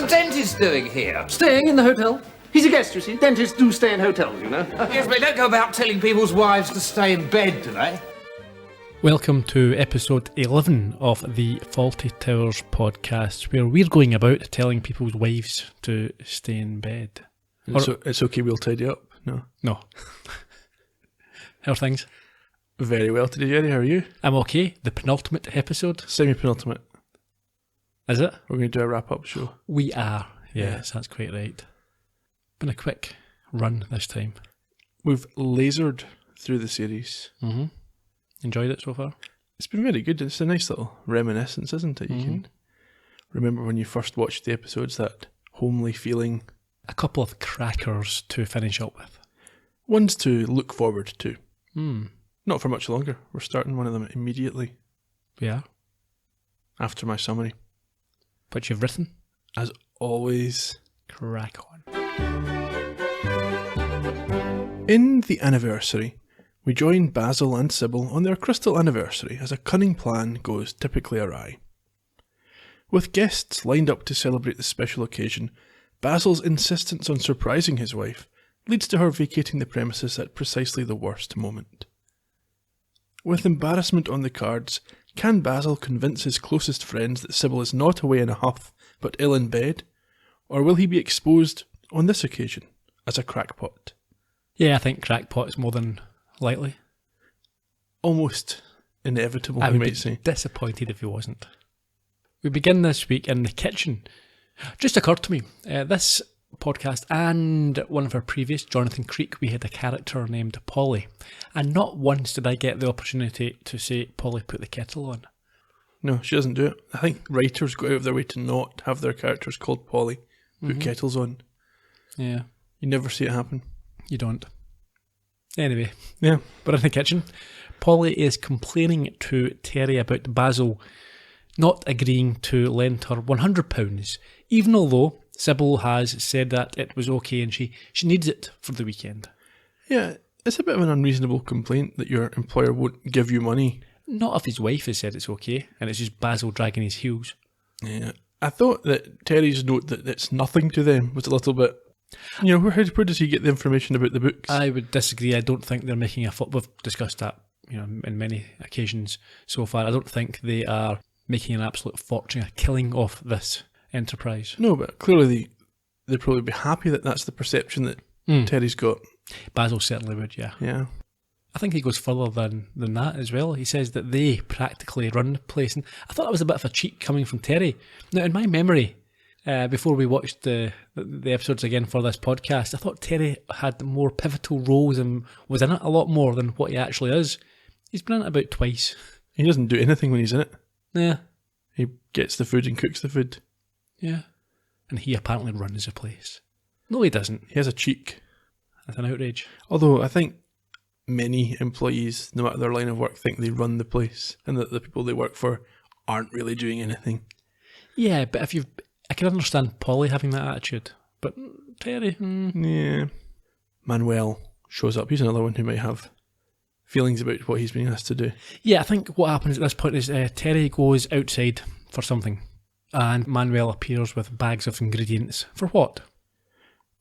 the dentist doing here? Staying in the hotel. He's a guest, you see. Dentists do stay in hotels, you know. Yes, but they don't go about telling people's wives to stay in bed, do they? Welcome to episode 11 of the Fawlty Towers podcast, where we're going about telling people's wives to stay in bed. It's okay, we'll tidy up. No. How are things? Very well today, Gerry. How are you? I'm okay. The penultimate episode. Semi-penultimate. Is it? We're going to do a wrap-up show. We are. Yes, that's quite right. Been a quick run this time. We've lasered through the series. Mm-hmm. Enjoyed it so far? It's been very good. It's a nice little reminiscence, isn't it? You can remember when you first watched the episodes, that homely feeling. A couple of crackers to finish up with. Ones to look forward to. Hmm. Not for much longer. We're starting one of them immediately. Yeah. After my summary. Which you've written? As always. Crack on. In the anniversary, we join Basil and Sybil on their crystal anniversary as a cunning plan goes typically awry. With guests lined up to celebrate the special occasion, Basil's insistence on surprising his wife leads to her vacating the premises at precisely the worst moment. With embarrassment on the cards, can Basil convince his closest friends that Sybil is not away in a huff but ill in bed, or will he be exposed on this occasion as a crackpot? Yeah, I think crackpot is more than likely. Almost inevitable, I you would might be say. disappointed if he wasn't. We begin this week in the kitchen. Just occurred to me, this podcast and one of our previous, Jonathan Creek, we had a character named Polly, and not once did I get the opportunity to say, Polly, put the kettle on. No, she doesn't do it. I think writers go out of their way to not have their characters called Polly put kettles on. Yeah. You never see it happen. You don't. Anyway, Yeah. we're in the kitchen. Polly is complaining to Terry about Basil not agreeing to lend her £100, even although Sybil has said that it was okay and she needs it for the weekend. Yeah, it's a bit of an unreasonable complaint that your employer won't give you money. Not if his wife has said it's okay and it's just Basil dragging his heels. Yeah. I thought that Terry's note that it's nothing to them was a little bit... You know, where does he get the information about the books? I would disagree. I don't think they're making we've discussed that, in many occasions so far. I don't think they are making an absolute fortune, a killing off this enterprise. No, but clearly they'd probably be happy that that's the perception that Terry's got. Basil certainly would, yeah. Yeah. I think he goes further than that as well. He says that they practically run the place. And I thought that was a bit of a cheat coming from Terry. Now, in my memory, before we watched the episodes again for this podcast, I thought Terry had more pivotal roles and was in it a lot more than what he actually is. He's been in it about twice. He doesn't do anything when he's in it. Yeah. He gets the food and cooks the food. Yeah. And he apparently runs the place. No, he doesn't. He has a cheek. That's an outrage. Although I think many employees, no matter their line of work, think they run the place and that the people they work for aren't really doing anything. Yeah, but I can understand Polly having that attitude. But Terry, Yeah. Manuel shows up. He's another one who might have feelings about what he's being asked to do. Yeah, I think what happens at this point is Terry goes outside for something and Manuel appears with bags of ingredients. For what?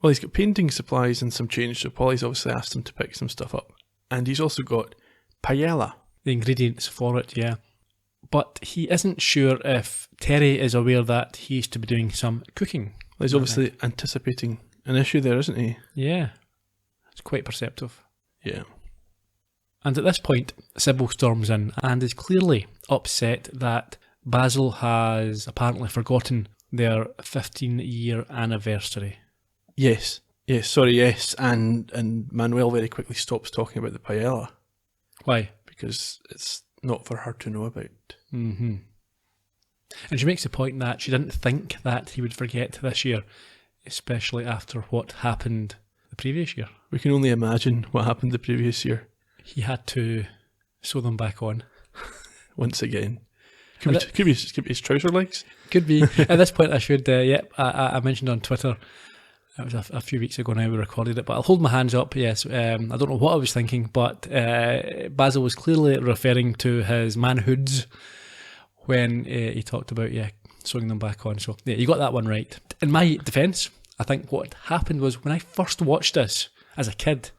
Well, he's got painting supplies and some change, so Polly's obviously asked him to pick some stuff up. And he's also got paella. The ingredients for it, yeah. But he isn't sure if Terry is aware that he's to be doing some cooking. Well, he's obviously anticipating an issue there, isn't he? Yeah. It's quite perceptive. Yeah. And at this point, Sybil storms in and is clearly upset that Basil has apparently forgotten their 15-year anniversary. Yes. And Manuel very quickly stops talking about the paella. Why? Because it's not for her to know about. Mm-hmm. And she makes the point that she didn't think that he would forget this year, especially after what happened the previous year. We can only imagine what happened the previous year. He had to sew them back on. Once again. Could be his trouser legs? Could be. At this point I should, I mentioned on Twitter, it was a few weeks ago now we recorded it, but I'll hold my hands up, yes. I don't know what I was thinking, but Basil was clearly referring to his manhoods when he talked about, sewing them back on. So, yeah, you got that one right. In my defence, I think what happened was when I first watched this as a kid,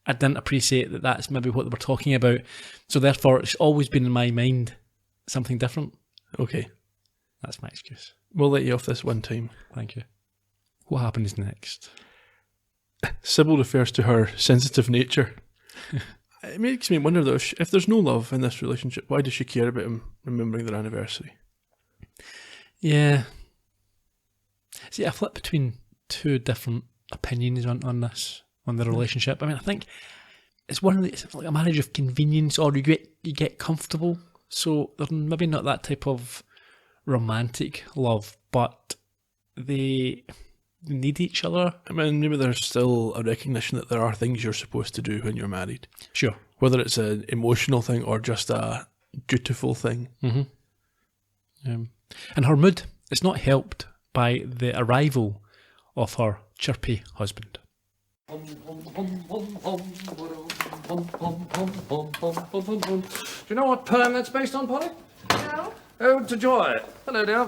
I didn't appreciate that that's maybe what they were talking about. So therefore, it's always been in my mind something different. Okay. That's my excuse. We'll let you off this one time. Thank you. What happens next? Sybil refers to her sensitive nature. It makes me wonder, though, if there's no love in this relationship, why does she care about him remembering their anniversary? Yeah. See, I flip between two different opinions on this, on the relationship. I mean, I think it's it's like a marriage of convenience, or you get comfortable. So they're maybe not that type of romantic love, but they need each other. I mean, maybe there's still a recognition that there are things you're supposed to do when you're married. Sure. Whether it's an emotional thing or just a dutiful thing. Mm-hmm. And her mood is not helped by the arrival of her chirpy husband. Do you know what poem that's based on, Polly? No? Ode to Joy. Hello, dear.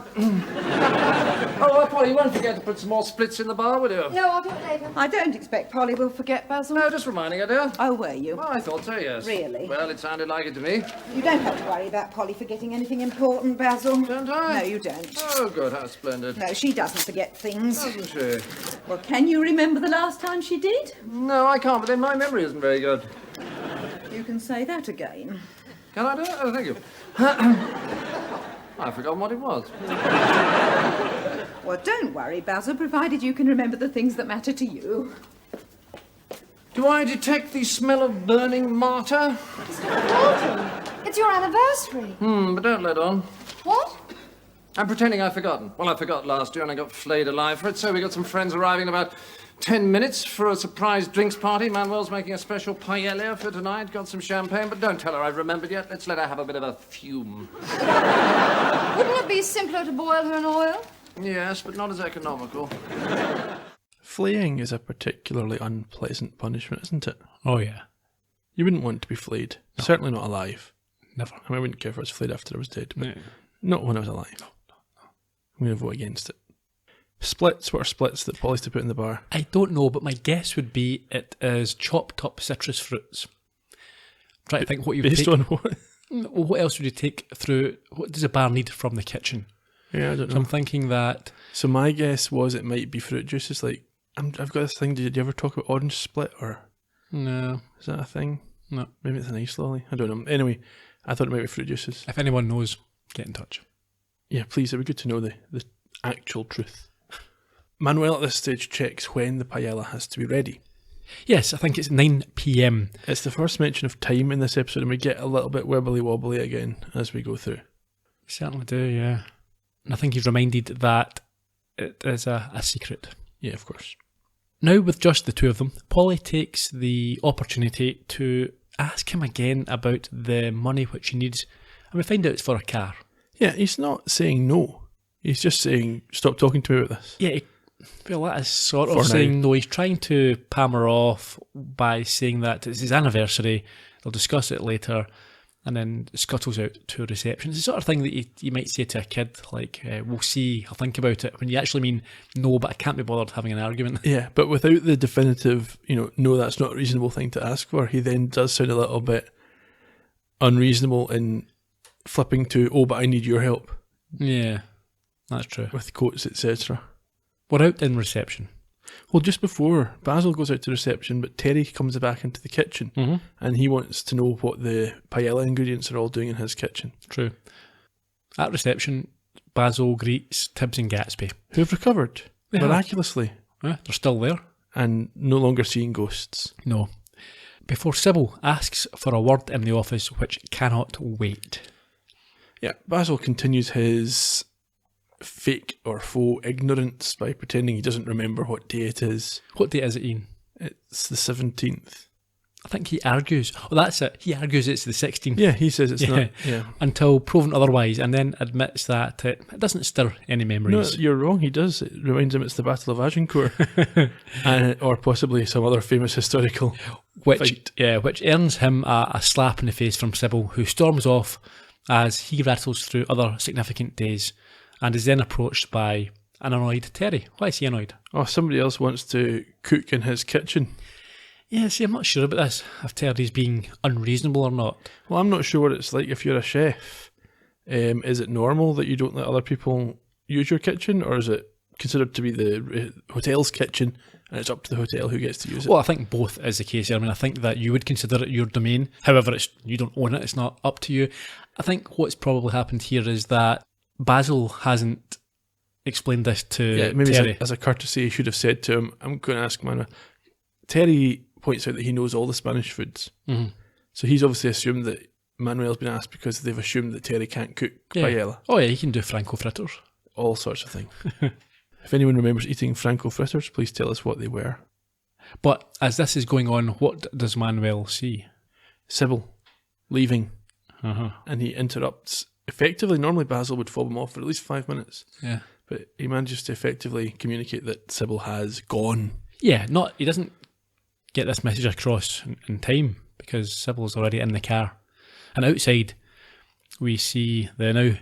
Polly, you won't forget to put some more splits in the bar, will you? No, I'll do it later. I don't expect Polly will forget, Basil. No, just reminding her, dear. Oh, were you? Well, I thought so, yes. Really? Well, it sounded like it to me. You don't have to worry about Polly forgetting anything important, Basil. Don't I? No, you don't. Oh, good. How splendid. No, she doesn't forget things. Doesn't she? Well, can you remember the last time she did? No, I can't, but then my memory isn't very good. You can say that again. Can I do it? Oh, thank you. I've forgotten what it was. Well, don't worry, Basil, provided you can remember the things that matter to you. Do I detect the smell of burning martyr? Dalton, it's your anniversary. But don't let on. What? I'm pretending I've forgotten. Well, I forgot last year and I got flayed alive for it, so we got some friends arriving in about 10 minutes for a surprise drinks party. Manuel's making a special paella for tonight. Got some champagne, but don't tell her I've remembered yet. Let's let her have a bit of a fume. Wouldn't it be simpler to boil her in oil? Yes, but not as economical. Flaying is a particularly unpleasant punishment, isn't it? Oh, yeah. You wouldn't want to be flayed. No. Certainly not alive. Never. I mean, I wouldn't care if I was flayed after I was dead, but No. not when I was alive. No. I'm going to vote against it. Splits? What are splits that Polly's to put in the bar? I don't know, but my guess would be it is chopped up citrus fruits. I'm trying to think what you would Based take. on what? Well, what else would you take through? What does a bar need from the kitchen? Yeah, I don't So know. I'm thinking that... So my guess was it might be fruit juices. Like, I've got this thing. Did you ever talk about orange split, or No. is that a thing? No. Maybe it's an ice lolly. I don't know. Anyway, I thought it might be fruit juices. If anyone knows, get in touch. Yeah, please. It'd be good to know the actual truth. Manuel at this stage checks when the paella has to be ready. Yes, I think it's 9 p.m. It's the first mention of time in this episode, and we get a little bit wibbly wobbly again as we go through. We certainly do, yeah. And I think he's reminded that it is a secret. Yeah, of course. Now, with just the two of them, Polly takes the opportunity to ask him again about the money which he needs, and we find out it's for a car. Yeah, he's not saying no. He's just saying, stop talking to me about this. Yeah, well, that is sort of For saying now. no. He's trying to palm her off by saying that it's his anniversary, they'll discuss it later, and then scuttles out to a reception. It's the sort of thing that you might say to a kid, like, we'll see, I'll think about it, when you actually mean, no, but I can't be bothered having an argument. Yeah, but without the definitive, no, that's not a reasonable thing to ask for, he then does sound a little bit unreasonable in flipping to, oh, but I need your help, Yeah, that's true. with quotes, etc. We're out in reception. Well, just before, Basil goes out to reception, but Terry comes back into the kitchen, and he wants to know what the paella ingredients are all doing in his kitchen. True. At reception, Basil greets Tibbs and Gatsby. Who've recovered, They have. miraculously, They're still there. and no longer seeing ghosts. No. Before Sybil asks for a word in the office which cannot wait. Yeah, Basil continues his fake or faux ignorance by pretending he doesn't remember what day it is. What date is it, Ian? It's the 17th. I think he argues. Oh, that's it. He argues it's the 16th. Yeah, he says it's not. Yeah. Until proven otherwise, and then admits that it doesn't stir any No, memories. you're wrong. He does. It reminds him it's the Battle of Agincourt, or possibly some other famous historical fight. Which earns him a slap in the face from Sybil, who storms off as he rattles through other significant days and is then approached by an annoyed Terry. Why is he annoyed? Oh, somebody else wants to cook in his kitchen. Yeah, see, I'm not sure about this, if Terry's being unreasonable or not. Well, I'm not sure what it's like if you're a chef. Is it normal that you don't let other people use your kitchen, or is it considered to be the hotel's kitchen and it's up to the hotel who gets to use it? Well, I think both is the case here. I mean, I think that you would consider it your domain. However, you don't own it. It's not up to you. I think what's probably happened here is that Basil hasn't explained this to maybe Terry. as a courtesy, he should have said to him, I'm going to ask Manuel. Terry points out that he knows all the Spanish foods. Mm-hmm. So he's obviously assumed that Manuel's been asked because they've assumed that Terry can't cook paella. Oh yeah, he can do Franco fritters. All sorts of things. If anyone remembers eating Franco fritters, please tell us what they were. But as this is going on, what does Manuel see? Sybil leaving. And he interrupts. Effectively, normally Basil would fob him off for at least 5 minutes. Yeah. But he manages to effectively communicate that Sybil has gone. Yeah, he doesn't get this message across in time because Sybil's already in the car. And outside, we see the now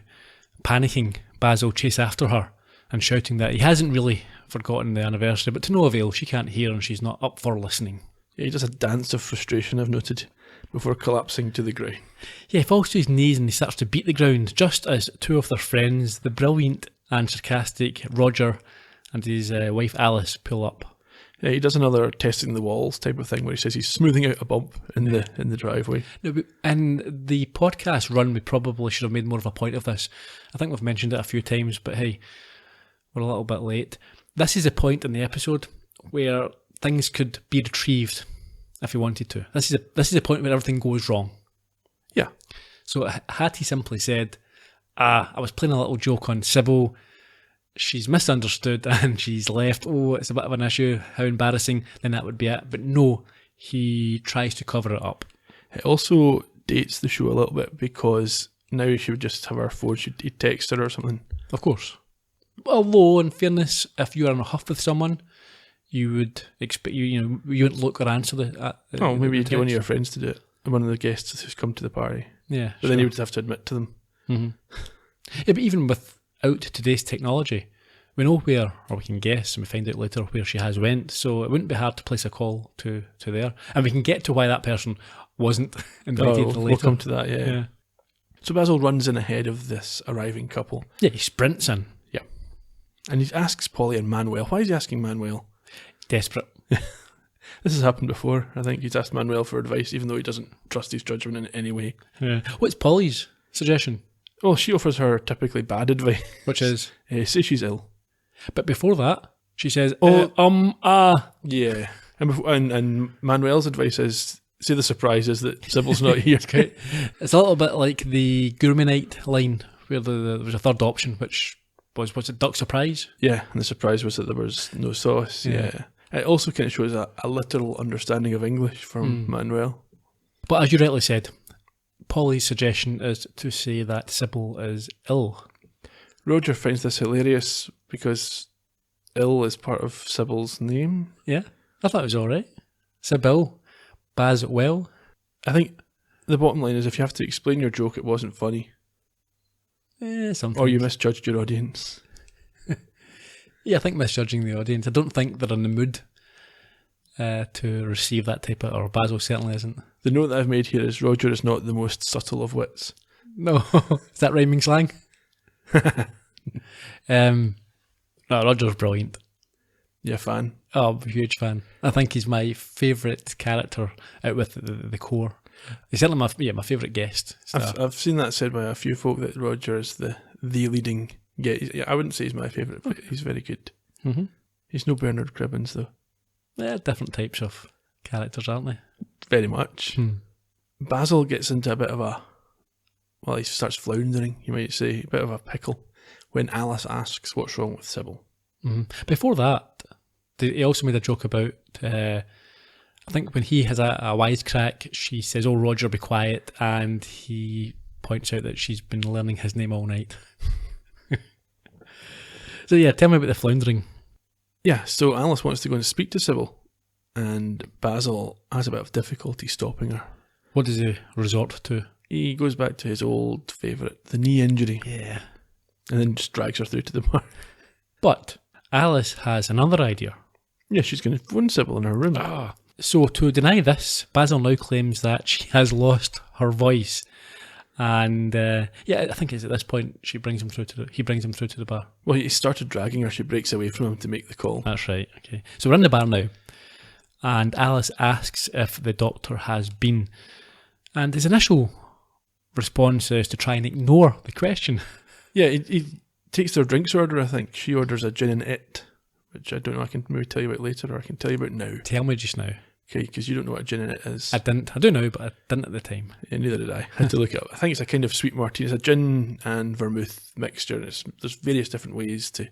panicking Basil chase after her and shouting that he hasn't really forgotten the anniversary, but to no avail, she can't hear and she's not up for listening. Yeah, he does a dance of frustration, I've noted, before collapsing to the ground. Yeah, he falls to his knees and he starts to beat the ground, just as two of their friends, the brilliant and sarcastic Roger and his wife Alice, pull up. Yeah, he does another testing the walls type of thing where he says he's smoothing out a bump in the driveway. No, but in the podcast run, we probably should have made more of a point of this. I think we've mentioned it a few times, but hey, we're a little bit late. This is a point in the episode where things could be retrieved if he wanted to. This is a point where everything goes wrong. Yeah. So had he simply said, I was playing a little joke on Sybil, she's misunderstood and she's left, oh, it's a bit of an issue, how embarrassing, then that would be it. But no, he tries to cover it up. It also dates the show a little bit because now she would just have her phone, he'd text her or something. Of course. Although, in fairness, if you are in a huff with someone, you would expect you wouldn't look or answer maybe you'd get one of your friends to do it, one of the guests who's come to the party. Yeah, but then you would have to admit to them. Mm-hmm. Yeah, but even without today's technology, we know where, or we can guess, and we find out later where she has went. So it wouldn't be hard to place a call to there, and we can get to why that person wasn't invited later. We'll come to that. Yeah. So Basil runs in ahead of this arriving couple. Yeah, he sprints in. Yeah, and he asks Polly and Manuel. Why is he asking Manuel? Desperate. This has happened before. I think he's asked Manuel for advice, even though he doesn't trust his judgment in any way. Yeah. What's Polly's suggestion? Well, she offers her typically bad advice, which is say she's ill. But before that, she says, yeah. And Manuel's advice is say the surprise is that Sybil's not here. It's a little bit like the gourmet night line where there was a third option, which was it duck surprise? Yeah, and the surprise was that there was no sauce. Yeah. It also kind of shows a literal understanding of English from Manuel. But as you rightly said, Polly's suggestion is to say that Sybil is ill. Roger finds this hilarious because ill is part of Sybil's name. Yeah, I thought it was alright. Sybil, Baz well. I think the bottom line is if you have to explain your joke, it wasn't funny. Sometimes. Or you misjudged your audience. Yeah, I think misjudging the audience. I don't think they're in the mood to receive that type of, or Basil certainly isn't. The note that I've made here is Roger is not the most subtle of wits. No, is that rhyming slang? No, Roger's brilliant. Yeah, fan. Oh, I'm a huge fan. I think he's my favourite character out with the core. He's certainly my favourite guest. So. I've seen that said by a few folk that Roger is the leading guest. Yeah, I wouldn't say he's my favourite, but he's very good. Mm-hmm. He's no Bernard Cribbins though. They're different types of characters, aren't they? Very much. Basil gets into a bit of he starts floundering, you might say, a bit of a pickle when Alice asks what's wrong with Sybil. Mm-hmm. Before that, he also made a joke about, I think when he has a wisecrack, she says, "Oh, Roger, be quiet," and he points out that she's been learning his name all night. So yeah, tell me about the floundering. Yeah, so Alice wants to go and speak to Sybil, and Basil has a bit of difficulty stopping her. What does he resort to? He goes back to his old favourite, the knee injury. Yeah. And then just drags her through to the bar. But Alice has another idea. Yeah, she's going to phone Sybil in her room. So to deny this, Basil now claims that she has lost her voice. And I think it's at this point he brings him through to the bar. Well, he started dragging her. She breaks away from him to make the call. That's right. Okay. So we're in the bar now. And Alice asks if the doctor has been. And his initial response is to try and ignore the question. Yeah, he takes their drinks order, I think. She orders a gin and it, which I don't know, I can maybe tell you about later, or I can tell you about now. Tell me just now. Okay, because you don't know what a gin and it is. I didn't. I do know, but I didn't at the time. Yeah, neither did I. I had to look it up. I think it's a kind of sweet martini. It's a gin and vermouth mixture. There's various different ways to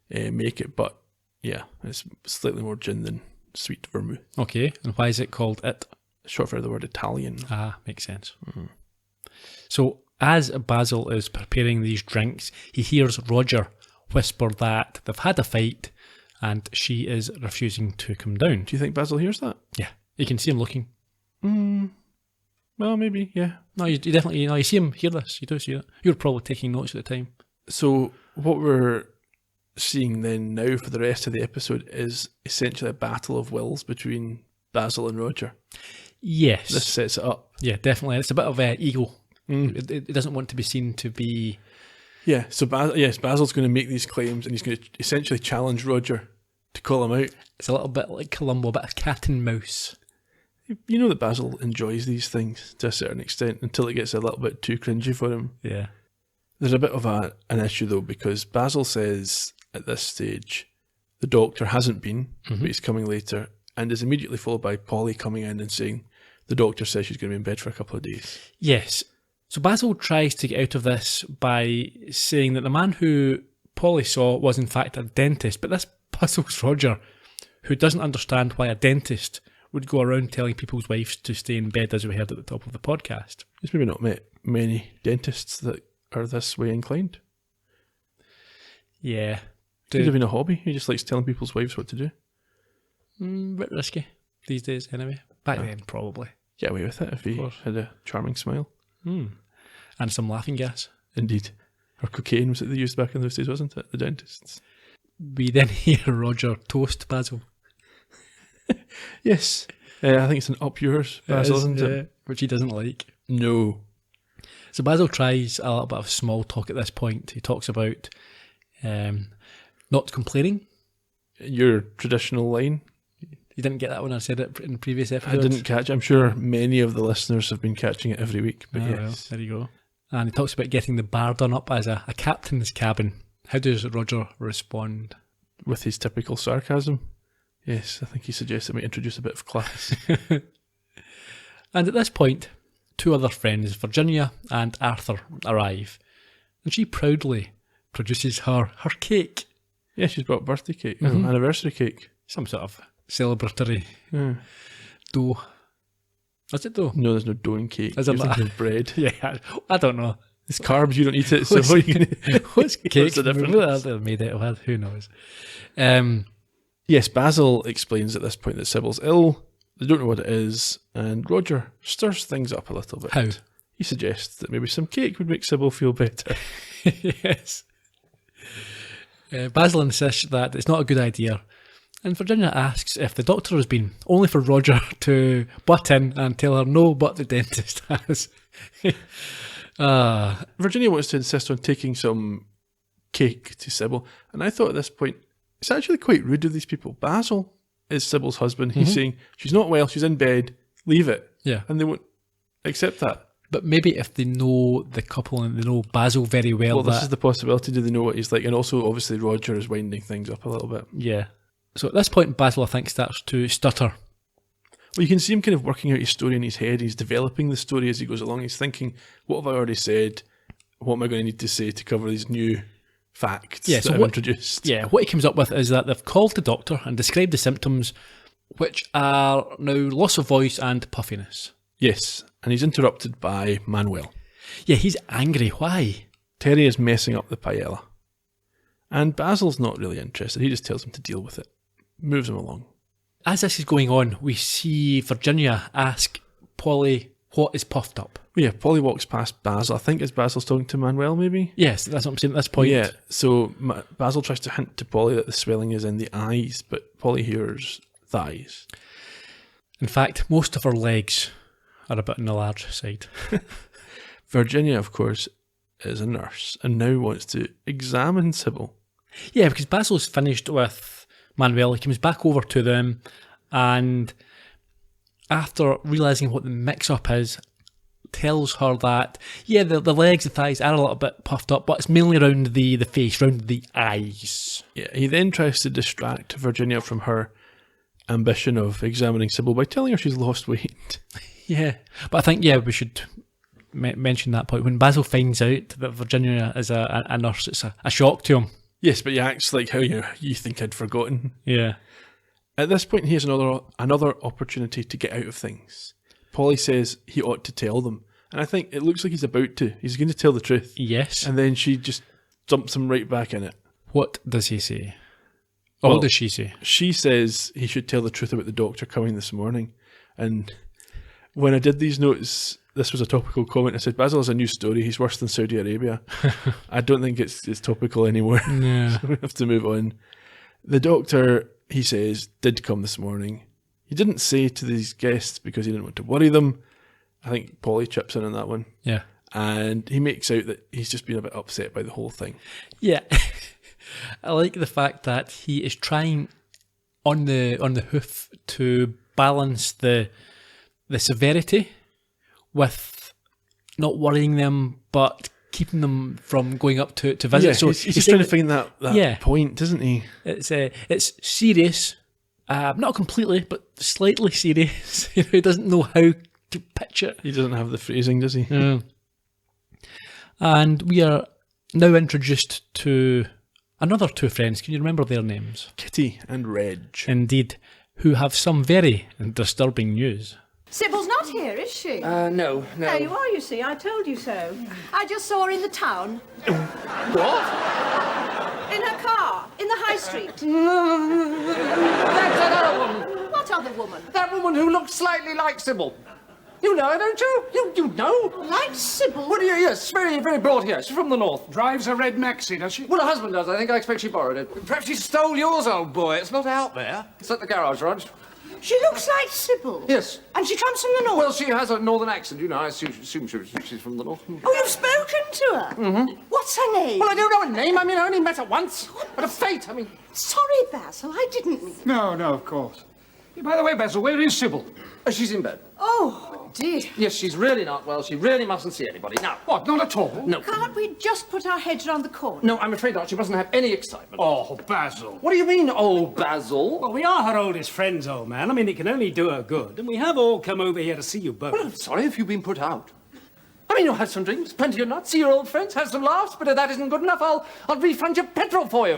make it, but yeah, it's slightly more gin than sweet vermouth. Okay, and why is it called it? Short for the word Italian. Ah, makes sense. Mm-hmm. So as Basil is preparing these drinks, he hears Roger whisper that they've had a fight and she is refusing to come down. Do you think Basil hears that? Yeah, you can see him looking. Well, maybe, yeah. No, you definitely, you see him hear this. You do see it. You were probably taking notes at the time. So what we're seeing then now for the rest of the episode is essentially a battle of wills between Basil and Roger. Yes. This sets it up. Yeah, definitely. It's a bit of ego. It doesn't want to be seen to be... Yeah, so Basil's going to make these claims and he's going to essentially challenge Roger to call him out. It's a little bit like Columbo, a bit of cat and mouse. You know that Basil enjoys these things to a certain extent until it gets a little bit too cringy for him. Yeah. There's a bit of an issue though, because Basil says at this stage the doctor hasn't been, but he's coming later, and is immediately followed by Polly coming in and saying the doctor says she's going to be in bed for a couple of days. Yes. So Basil tries to get out of this by saying that the man who Polly saw was in fact a dentist, but this puzzles Roger, who doesn't understand why a dentist would go around telling people's wives to stay in bed, as we heard at the top of the podcast. He's maybe not met many dentists that are this way inclined. Yeah. Could have been a hobby. He just likes telling people's wives what to do. A bit risky these days anyway. Back then, probably. Get away with it if he had a charming smile. And some laughing gas. Indeed. Or cocaine was it they used back in those days, wasn't it? The dentists. We then hear Roger toast Basil. Yes. I think it's an up yours, Basil, isn't it? Which he doesn't like. No. So Basil tries a little bit of small talk at this point. He talks about not complaining. Your traditional line. You didn't get that when I said it in previous episodes? I didn't catch it. I'm sure many of the listeners have been catching it every week. But yes. Well, there you go. And he talks about getting the bar done up as a captain's cabin. How does Roger respond? With his typical sarcasm. Yes, I think he suggests it might introduce a bit of class. And at this point, two other friends, Virginia and Arthur, arrive. And she proudly produces her cake. Yeah, she's brought birthday cake, anniversary cake. Some sort of celebratory dough. Is it dough? No, there's no dough in cake. Is You're thinking of bread. Yeah, I don't know. It's carbs, you don't eat it. So What's cake? What's the difference? What they're made out of? Who knows? Yes, Basil explains at this point that Sybil's ill. They don't know what it is, and Roger stirs things up a little bit. How? He suggests that maybe some cake would make Sybil feel better. Yes. Basil insists that it's not a good idea, and Virginia asks if the doctor has been, only for Roger to butt in and tell her no, but the dentist has. Virginia wants to insist on taking some cake to Sybil, and I thought at this point, it's actually quite rude of these people. Basil is Sybil's husband. He's saying, she's not well, she's in bed, leave it. Yeah. And they won't accept that. But maybe if they know the couple and they know Basil very well. Well, this is the possibility. Do they know what he's like? And also, obviously, Roger is winding things up a little bit. Yeah. So at this point, Basil, I think, starts to stutter. Well, you can see him kind of working out his story in his head. He's developing the story as he goes along. He's thinking, what have I already said? What am I going to need to say to cover these new facts that I've introduced? Yeah, what he comes up with is that they've called the doctor and described the symptoms, which are now loss of voice and puffiness. Yes, and he's interrupted by Manuel. Yeah, he's angry. Why? Terry is messing up the paella. And Basil's not really interested. He just tells him to deal with it. Moves him along. As this is going on, we see Virginia ask Polly what is puffed up. Well, yeah, Polly walks past Basil. I think it's Basil's talking to Manuel, maybe? Yes, that's what I'm saying at this point. Yeah, so Basil tries to hint to Polly that the swelling is in the eyes, but Polly hears thighs. In fact, most of her legs are a bit on the large side. Virginia, of course, is a nurse and now wants to examine Sybil. Yeah, because Basil's finished with Manuel. He comes back over to them, and after realising what the mix-up is, tells her that, yeah, the legs, the thighs are a little bit puffed up, but it's mainly around the face, around the eyes. Yeah, he then tries to distract Virginia from her ambition of examining Sybil by telling her she's lost weight. Yeah, but I think, we should mention that point. When Basil finds out that Virginia is a nurse, it's a shock to him. Yes, but he acts like how you think I'd forgotten. Yeah. At this point, he has another opportunity to get out of things. Polly says he ought to tell them, and I think it looks like he's about to. He's going to tell the truth. Yes. And then she just dumps him right back in it. What does he say? Well, what does she say? She says he should tell the truth about the doctor coming this morning. And when I did these notes, this was a topical comment. I said, Basil has a new story. He's worse than Saudi Arabia. I don't think it's topical anymore. No. So we have to move on. The doctor, he says, did come this morning. He didn't say to these guests because he didn't want to worry them. I think Polly chips in on that one. Yeah. And he makes out that he's just been a bit upset by the whole thing. Yeah. I like the fact that he is trying on the hoof to balance the severity with not worrying them but keeping them from going up to visit. Yeah, so he's trying to find that point, isn't he? It's serious, not completely, but slightly serious. He doesn't know how to pitch it. He doesn't have the phrasing, does he? No. And we are now introduced to another two friends. Can you remember their names? Kitty and Reg. Indeed, who have some very disturbing news. Sybil's not here, is she? No. There you are, you see. I told you so. I just saw her in the town. What? In her car, in the high street. That's that other woman. What other woman? That woman who looks slightly like Sybil. You know her, don't you? You know? Like Sybil? Well, yes, very, very broad here. She's from the north. Drives a red maxi, does she? Well, her husband does, I think. I expect she borrowed it. Perhaps she stole yours, old boy. It's not out there. It's at the garage, Rog. She looks like Sybil. Yes. And she comes from the north. Well, she has a northern accent, you know. I assume she's from the north. Oh, you've spoken to her? Mm-hmm. What's her name? Well, I don't know her name. I mean, I only met her once. What a fate. I mean... Sorry, Basil. I didn't mean... No, of course. By the way, Basil, where is Sybil? She's in bed. Oh, dear. Yes, she's really not well. She really mustn't see anybody. Now, What, not at all? no. Can't we just put our heads round the corner? No, I'm afraid not. She mustn't have any excitement. Oh, Basil. What do you mean, old Basil? Well, we are her oldest friends, old man. I mean, it can only do her good. And we have all come over here to see you both. Well, I'm sorry if you've been put out. I mean, you'll have some drinks, plenty of nuts, see your old friends, have some laughs, but if that isn't good enough, I'll refund your petrol for you.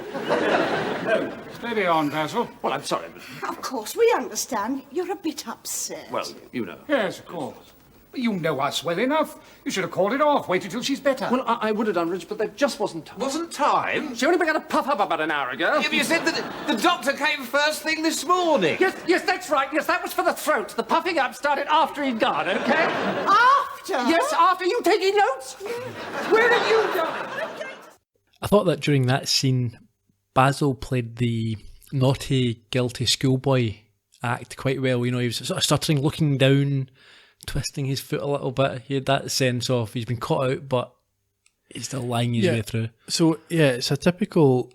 Steady on, Basil. Well, I'm sorry, but... Of course, we understand. You're a bit upset. Well, you know. Yes, of course. You know us well enough. You should have called it off. Waited till she's better. Well, I would have done, Rich, but there just wasn't time. Wasn't time? She only began to puff up about an hour ago. You said that the doctor came first thing this morning. Yes, that's right. Yes, that was for the throat. The puffing up started after he'd gone, okay? After? Yes, after you taking notes? Where did you go? I thought that during that scene, Basil played the naughty, guilty schoolboy act quite well. You know, he was sort of stuttering, looking down, twisting his foot a little bit. He had that sense of he's been caught out, but he's still lying his way through. So, yeah, it's a typical...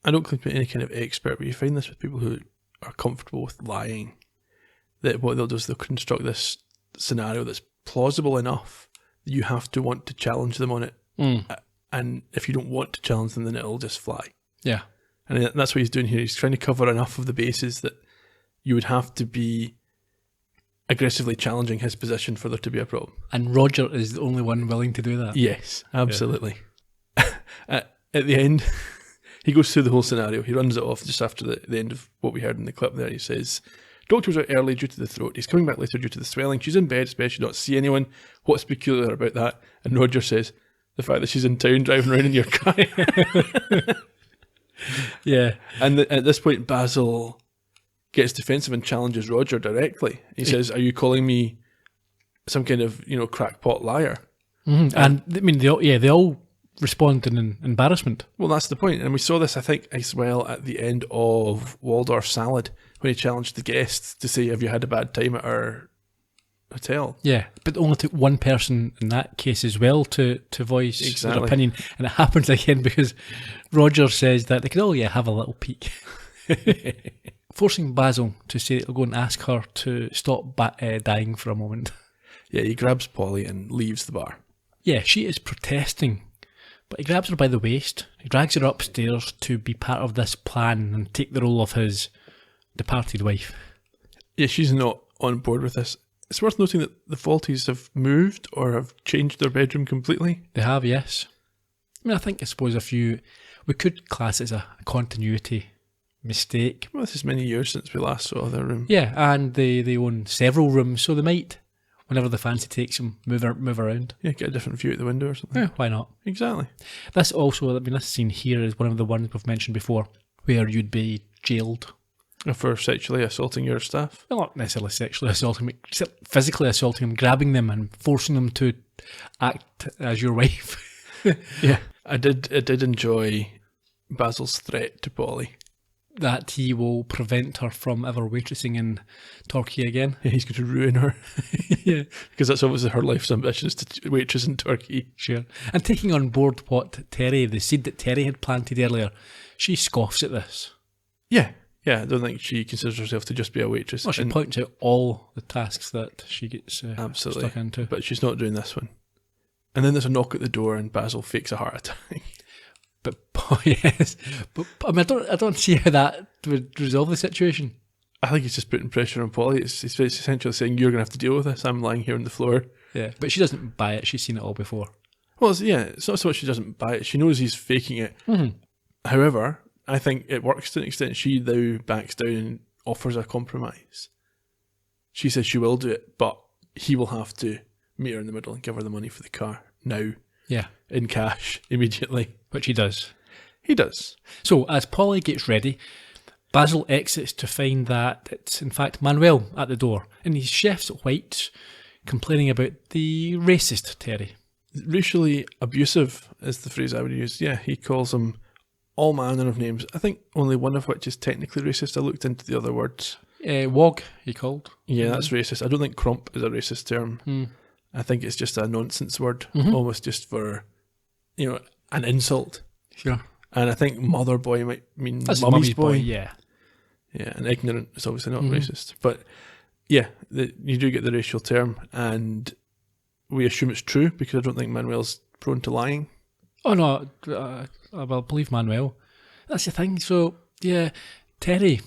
I don't claim to be any kind of expert, but you find this with people who are comfortable with lying. That what they'll do is they'll construct this scenario that's plausible enough that you have to want to challenge them on it. And if you don't want to challenge them, then it'll just fly. Yeah. And that's what he's doing here. He's trying to cover enough of the bases that you would have to be aggressively challenging his position for there to be a problem. And Roger is the only one willing to do that. Yes, absolutely. At the end, he goes through the whole scenario. He runs it off just after the end of what we heard in the clip there. He says, doctors are early due to the throat. He's coming back later due to the swelling. She's in bed, especially not see anyone. What's peculiar about that? And Roger says, the fact that she's in town driving around in your car. Yeah. And at this point, Basil gets defensive and challenges Roger directly. He says, are you calling me some kind of, crackpot liar. And I mean, they all respond in embarrassment. Well, that's the point. And we saw this, I think, as well at the end of Waldorf Salad, when he challenged the guests to say, have you had a bad time at our hotel? Yeah, but it only took one person in that case as well to voice their opinion. And it happens again because Roger says that they could have a little peek. Forcing Basil to say that he'll go and ask her to stop dying for a moment. Yeah, he grabs Polly and leaves the bar. Yeah, she is protesting, but he grabs her by the waist, he drags her upstairs to be part of this plan and take the role of his departed wife. Yeah, she's not on board with this. It's worth noting that the Fawltys have moved or have changed their bedroom completely. They have, yes. I mean, I suppose we could class it as a continuity mistake. Well, this is many years since we last saw their room. Yeah, and they own several rooms, so they might, whenever the fancy takes them, move around. Yeah, get a different view at the window or something. Yeah, why not? Exactly. This also, I mean, this scene here is one of the ones we've mentioned before, where you'd be jailed. For sexually assaulting your staff? Well, not necessarily sexually assaulting, but physically assaulting them, grabbing them and forcing them to act as your wife. Yeah, I did enjoy Basil's threat to Polly. That he will prevent her from ever waitressing in Turkey again. Yeah, he's going to ruin her. Yeah. Because that's obviously her life's ambition, is to waitress in Turkey. Sure. And taking on board the seed that Terry had planted earlier, she scoffs at this. Yeah, I don't think she considers herself to just be a waitress. Well, she points out all the tasks that she gets absolutely stuck into. But she's not doing this one. And then there's a knock at the door and Basil fakes a heart attack. But yes, but I mean, I don't see how that would resolve the situation. I think he's just putting pressure on Polly. It's essentially saying, you're going to have to deal with this. I'm lying here on the floor. Yeah, but she doesn't buy it. She's seen it all before. Well, it's not so much she doesn't buy it. She knows he's faking it. Mm-hmm. However, I think it works to an extent. She now backs down and offers a compromise. She says she will do it, but he will have to meet her in the middle and give her the money for the car now. Yeah. In cash, immediately. Which he does. He does. So, as Polly gets ready, Basil exits to find that it's, in fact, Manuel at the door. And he's chef's white, complaining about the racist Terry. Racially abusive is the phrase I would use. Yeah, he calls him all manner of names. I think only one of which is technically racist. I looked into the other words. Wog, he called. Yeah, that's racist. I don't think crump is a racist term. I think it's just a nonsense word, almost just for, an insult. Sure. And I think mother boy might mean that's mummy's boy. Yeah. Yeah, and ignorant is obviously not racist. But yeah, you do get the racial term, and we assume it's true because I don't think Manuel's prone to lying. Oh no, I will believe Manuel. That's the thing. So yeah, Terry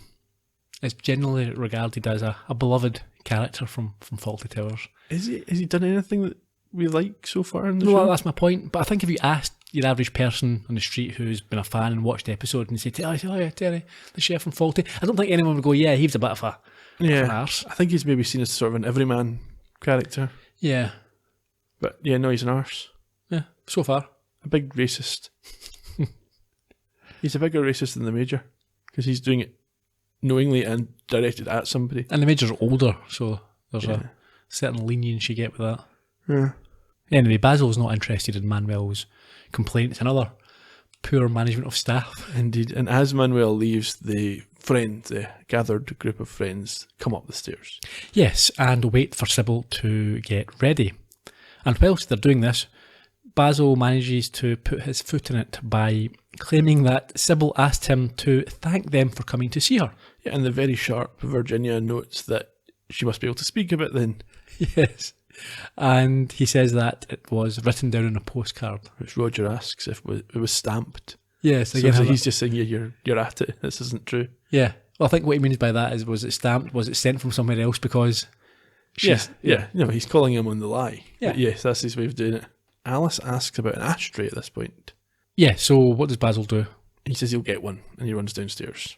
is generally regarded as a beloved character from Fawlty Towers. Has he done anything that we like so far in the show? show? Well, that's my point. But I think if you asked your average person on the street who's been a fan and watched the episode and say, oh yeah, Terry, the chef from Fawlty, I don't think anyone would go, yeah, he was a bit of an arse. I think he's maybe seen as sort of an everyman character. Yeah. But yeah, no, he's an arse. Yeah, so far. A big racist. He's a bigger racist than the Major because he's doing it knowingly and directed at somebody. And the Major's older, so there's a certain lenience you get with that. Yeah. Anyway, Basil's not interested in Manuel's complaints. Another poor management of staff. Indeed. And as Manuel leaves, the gathered group of friends come up the stairs. Yes, and wait for Sybil to get ready. And whilst they're doing this, Basil manages to put his foot in it by claiming that Sybil asked him to thank them for coming to see her. Yeah, and the very sharp Virginia notes that she must be able to speak a bit then. Yes. And he says that it was written down on a postcard. Which Roger asks if it was stamped. Yes. So he's just saying, yeah, you're at it. This isn't true. Yeah. Well, I think what he means by that is, was it stamped? Was it sent from somewhere else? Because Yeah. No, he's calling him on the lie. Yeah. But yes, that's his way of doing it. Alice asks about an ashtray at this point. Yeah, so what does Basil do? He says he'll get one, and he runs downstairs.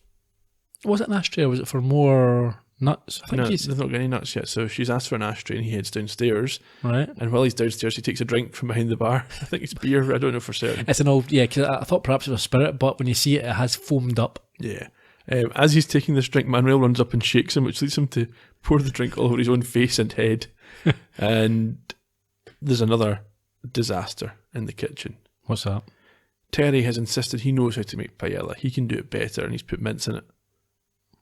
Was it an ashtray, or was it for more nuts? I think they've not got any nuts yet, so she's asked for an ashtray, and he heads downstairs. Right. And while he's downstairs, he takes a drink from behind the bar. I think it's beer, I don't know for certain. It's an old, because I thought perhaps it was spirit, but when you see it, it has foamed up. Yeah. As he's taking this drink, Manuel runs up and shakes him, which leads him to pour the drink all over his own face and head. And there's another disaster in the kitchen. What's that? Terry has insisted he knows how to make paella. He can do it better, and he's put mince in it.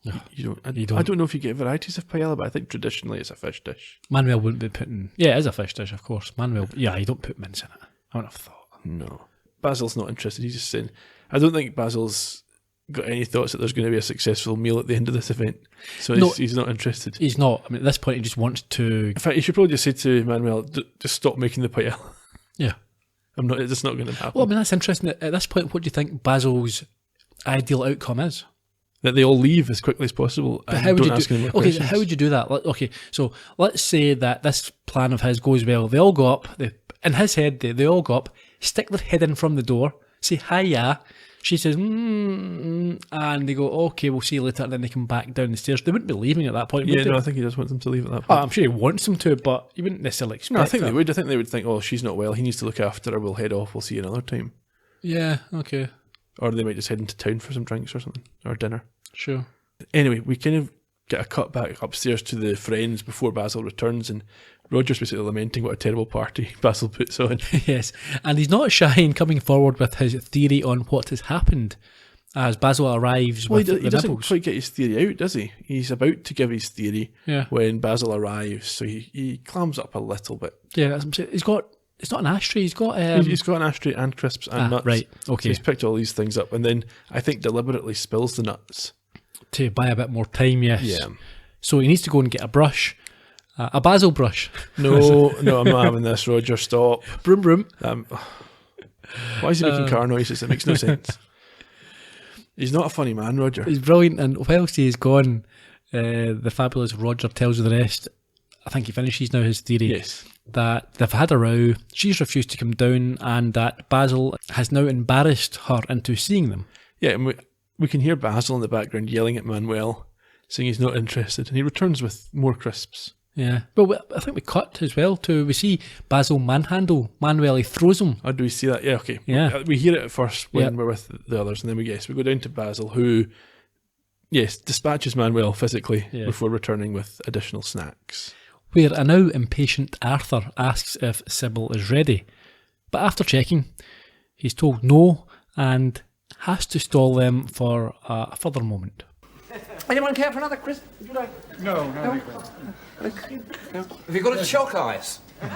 I don't know if you get varieties of paella, but I think traditionally it's a fish dish. Manuel wouldn't be putting... Yeah, it is a fish dish, of course. Manuel... Yeah, you don't put mince in it. I wouldn't have thought. No. Basil's not interested. He's just saying... I don't think Basil's got any thoughts that there's going to be a successful meal at the end of this event. So he's not interested. He's not. I mean, at this point, he just wants to... In fact, you should probably just say to Manuel, just stop making the paella. Yeah. It's not going to happen. Well, I mean, that's interesting. At this point, what do you think Basil's ideal outcome is? That they all leave as quickly as possible. But how would you ask any more okay, questions. how would you do that? Okay, so let's say that this plan of his goes well. They all go up. In his head, they all go up, stick their head in from the door, say hiya. She says, and they go, okay, we'll see you later. And then they come back down the stairs. They wouldn't be leaving at that point. Yeah, would they? no, I think he does want them to leave at that Oh, point. I'm sure he wants them to, but he wouldn't necessarily expect No, I think that. they would. I think they would think, oh, she's not well. He needs to look after her. We'll head off. We'll see you another time. Yeah, okay. Or they might just head into town for some drinks or something, or dinner. Sure. Anyway, we kind of get a cut back upstairs to the friends before Basil returns, and Roger's basically lamenting what a terrible party Basil puts on. Yes, and he's not shy in coming forward with his theory on what has happened as Basil arrives with he the doesn't nibbles. quite get his theory out, does he? He's about to give his theory Yeah. when Basil arrives, so he clams up a little bit. Yeah, that's what I'm saying. He's got... It's not an ashtray, he's got... He's got an ashtray and crisps and nuts. Right, So okay. he's picked all these things up, and then I think deliberately spills the nuts. To buy a bit more time, yes. Yeah. So he needs to go and get a brush. A Basil brush. No, I'm not having this, Roger, stop. Broom, broom. Why is he making car noises? It makes no sense. He's not a funny man, Roger. He's brilliant, and whilst he's gone, the fabulous Roger tells you the rest. I think he finishes now his theory. Yes. That they've had a row, she's refused to come down, and that Basil has now embarrassed her into seeing them. Yeah, and we can hear Basil in the background yelling at Manuel, saying he's not interested, and he returns with more crisps. Yeah. Well, I think we cut as well too. We see Basil manhandle Manuel, he throws him. Oh, do we see that? Yeah, okay. Yeah. We hear it at first when Yeah. we're with the others, and then we go down to Basil, who, yes, dispatches Manuel physically before returning with additional snacks. Where a now impatient Arthur asks if Sybil is ready. But after checking, he's told no and has to stall them for a further moment. Anyone care for another crisp? Would you like? No. Have you got a choc ice? Well,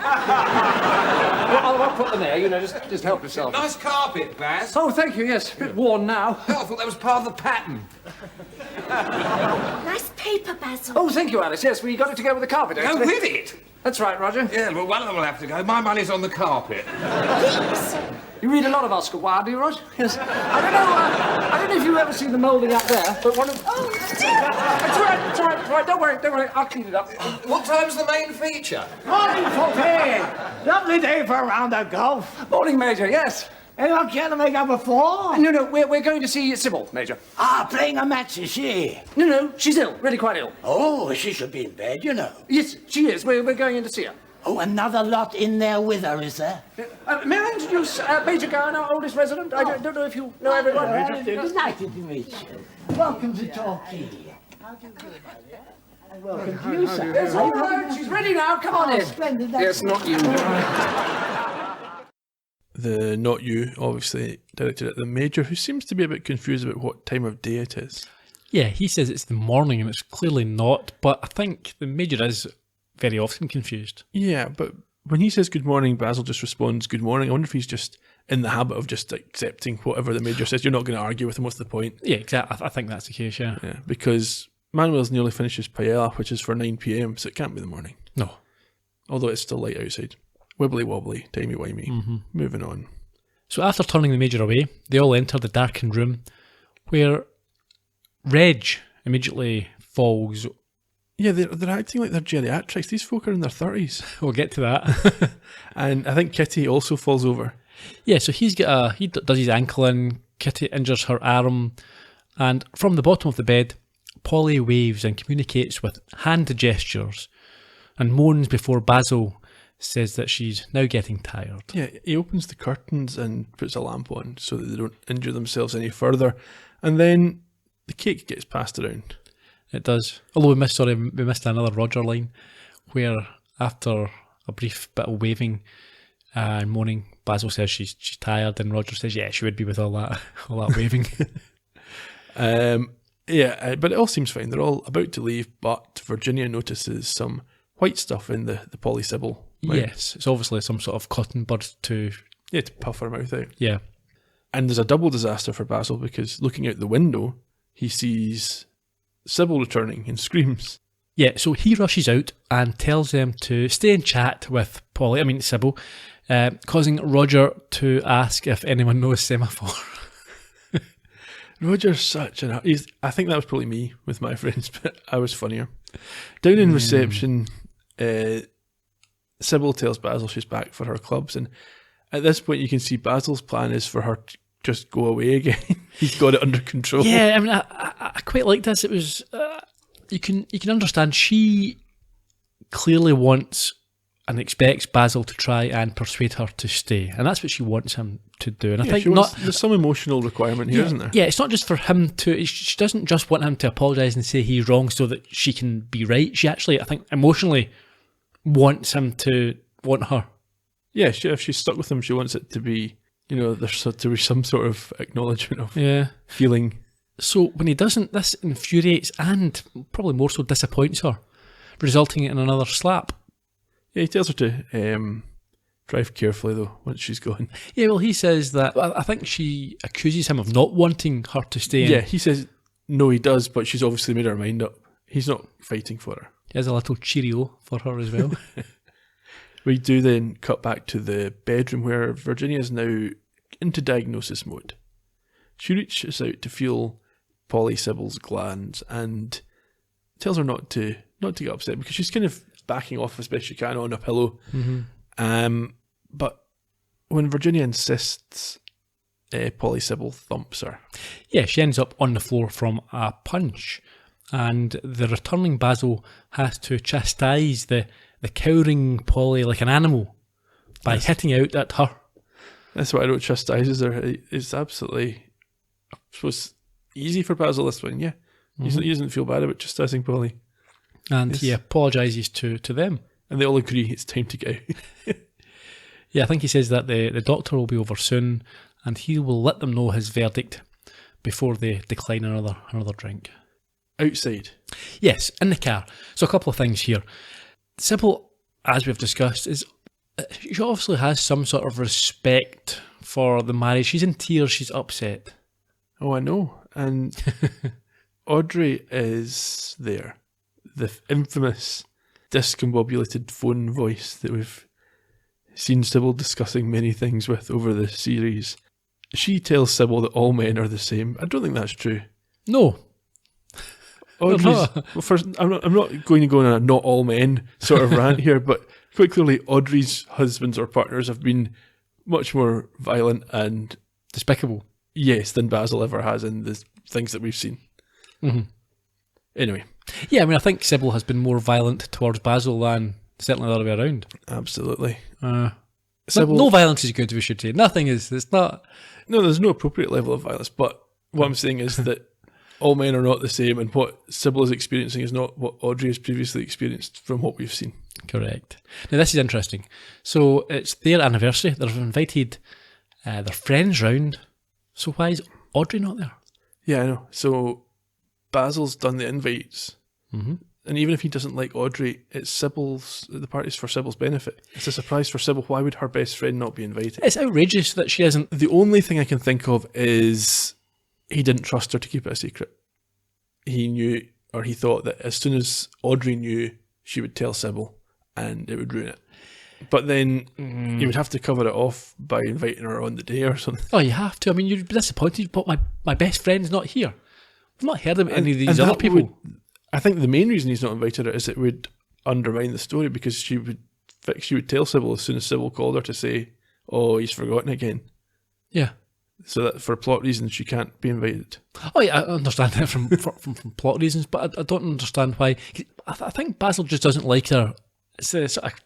I'll put them there. You know, just help yourself. Nice carpet, Baz. Oh, thank you. Yes, a bit worn now. Oh, I thought that was part of the pattern. Nice paper, Basil. Oh, thank you, Alice. Yes, we got it to go with the carpet. Go Actually. with it. That's right, Roger. Yeah, well, one of them will have to go. My money's on the carpet. You read a lot of Oscar Wilde, do you, Roger? Yes. I don't know if you've ever seen the moulding up there, but one of... Oh, dear. It's all right. Don't worry. I'll clean it up. What time's the main feature? Morning, Fawlty. Lovely day for a round of golf. Morning, Major, yes. Anyone care to make up a four? No, we're going to see Sybil, Major. Ah, playing a match, is she? No, she's ill, really quite ill. Oh, she should be in bed, you know. Yes, she is. We're going in to see her. Oh, another lot in there with her, is there? May I introduce Major Gowan, our oldest resident? I don't know if you know everyone. Delighted to meet you. Welcome to Torquay. How do you do, and welcome to you, sir. It's all right. She's ready now. Come on in. Splendid. Yes, not you. The not you, obviously directed at the Major, who seems to be a bit confused about what time of day it is. Yeah, he says it's the morning and it's clearly not, but I think the Major is very often confused. Yeah, but when he says good morning, Basil just responds good morning. I wonder if he's just in the habit of just accepting whatever the Major says. You're not going to argue with him. What's the point? Yeah, exactly. I think that's the case, yeah. Yeah, because Manuel's nearly finished his paella, which is for 9 p.m, so it can't be the morning. No. Although it's still light outside. Wibbly wobbly, timey-wimey. Mm-hmm. Moving on. So after turning the Major away, they all enter the darkened room where Reg immediately falls. Yeah, they're acting like they're geriatrics. These folk are in their 30s. We'll get to that. And I think Kitty also falls over. Yeah, so he does his ankle in, Kitty injures her arm, and from the bottom of the bed, Polly waves and communicates with hand gestures and moans before Basil says that she's now getting tired. Yeah, he opens the curtains and puts a lamp on so that they don't injure themselves any further. And then the cake gets passed around. It does. Although we missed another Roger line where after a brief bit of waving and moaning, Basil says she's tired, and Roger says, yeah, she would be with all that waving. But it all seems fine. They're all about to leave, but Virginia notices some white stuff in the Polly Sybil mouth. Yes, it's obviously some sort of cotton bud to puff her mouth out. Yeah. And there's a double disaster for Basil because looking out the window, he sees Sybil returning and screams. Yeah, so he rushes out and tells them to stay and chat with Sybil, causing Roger to ask if anyone knows semaphore. Roger's such an... I think that was probably me with my friends, but I was funnier. Down in reception, Sybil tells Basil she's back for her clubs, and at this point you can see Basil's plan is for her to just go away again. He's got it under control. Yeah, I mean, I quite like this. It was... You can understand she clearly wants and expects Basil to try and persuade her to stay, and that's what she wants him to do. And I think there's some emotional requirement here, isn't there? Yeah, it's not just for him to. She doesn't just want him to apologise and say he's wrong so that she can be right. She actually, I think, emotionally wants him to want her. Yeah, if she's stuck with him, she wants it to be, there's to be some sort of acknowledgement of feeling. So when he doesn't, this infuriates and probably more so disappoints her, resulting in another slap. Yeah, he tells her to drive carefully though once she's gone. Yeah, well, he says that. I think she accuses him of not wanting her to stay. Yeah, he says no, he does, but she's obviously made her mind up. He's not fighting for her. He has a little cheerio for her as well. We do then cut back to the bedroom where Virginia is now into diagnosis mode. She reaches out to feel Polly Sybil's glands and tells her not to get upset because she's kind of backing off as best she can on a pillow. Mm-hmm. But when Virginia insists, Polly Sybil thumps her. Yeah, she ends up on the floor from a punch, and the returning Basil has to chastise the cowering Polly like an animal by hitting out at her. That's what I wrote, chastises her. It's absolutely, I suppose, easy for Basil this one, yeah. Mm-hmm. He doesn't feel bad about chastising Polly. And he apologises to them. And they all agree it's time to go. Yeah, I think he says that the doctor will be over soon and he will let them know his verdict before they decline another drink. Outside? Yes, in the car. So a couple of things here. Sybil, as we've discussed, she obviously has some sort of respect for the marriage. She's in tears, she's upset. Oh, I know. And Audrey is there. The infamous discombobulated phone voice that we've seen Sybil discussing many things with over the series. She tells Sybil that all men are the same. I don't think that's true. No. Audrey's, well, first, I'm not going to go on a not all men sort of rant here, but quite clearly Audrey's husbands or partners have been much more violent and despicable. Yes, than Basil ever has in the things that we've seen. Mm-hmm. Anyway. Yeah, I mean, I think Sybil has been more violent towards Basil than certainly the other way around. Absolutely. Sybil, no violence is good, we should say. Nothing is. It's not. No, there's no appropriate level of violence, but what I'm saying is that all men are not the same, and what Sybil is experiencing is not what Audrey has previously experienced from what we've seen. Correct. Now, this is interesting. So, it's their anniversary. They've invited their friends round. So, why is Audrey not there? Yeah, I know. So, Basil's done the invites. Mm-hmm. And even if he doesn't like Audrey, the party's for Sybil's benefit. It's a surprise for Sybil. Why would her best friend not be invited? It's outrageous that she isn't. The only thing I can think of is he didn't trust her to keep it a secret. He knew, or he thought that as soon as Audrey knew, she would tell Sybil and it would ruin it. But then you would have to cover it off by inviting her on the day or something. Oh, you have to. I mean, you'd be disappointed, but my best friend's not here. I've not heard of any of these other people. I think the main reason he's not invited her is it would undermine the story, because she would tell Sybil as soon as Sybil called her to say, "Oh, he's forgotten again." Yeah. So that for plot reasons she can't be invited. Oh yeah, I understand that from plot reasons, but I don't understand why. I think Basil just doesn't like her. It's the sort of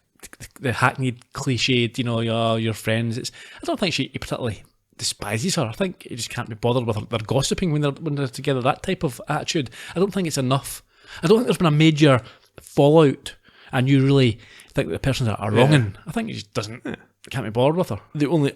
the hackneyed, cliched, your friends. I don't think he particularly despises her. I think he just can't be bothered with their gossiping when they're together. That type of attitude. I don't think it's enough. I don't think there's been a major fallout and you really think that the person's a wronging. I think he just can't be bothered with her. The only